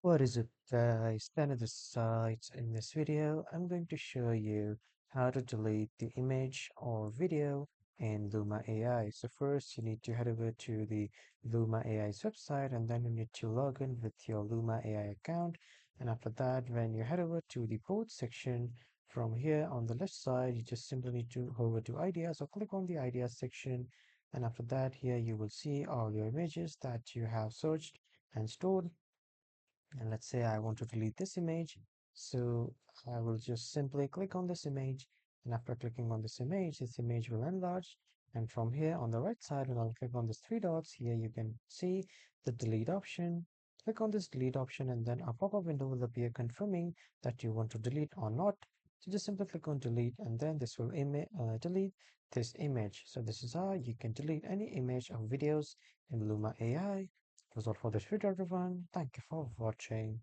What is up, guys? Then of the sides. In this video, I'm going to show you how to delete the image or video in Luma AI. So first, you need to head over to the Luma AI's website, and then you need to log in with your Luma AI account. And after that, when you head over to the port section, from here on the left side, you just simply need to go over to ideas or click on the ideas section. And after that, here you will see all your images that you have searched and stored, and let's say I want to delete this image. So I will just simply click on this image, and after clicking on this image will enlarge. And from here on the right side, when I'll click on these three dots here, you can see the delete option. Click on this delete option, and then a pop-up window will appear confirming that you want to delete or not. So just simply click on delete, and then this will delete this image. So this is how you can delete any image or videos in Luma AI. That was all for this video, everyone. Thank you for watching.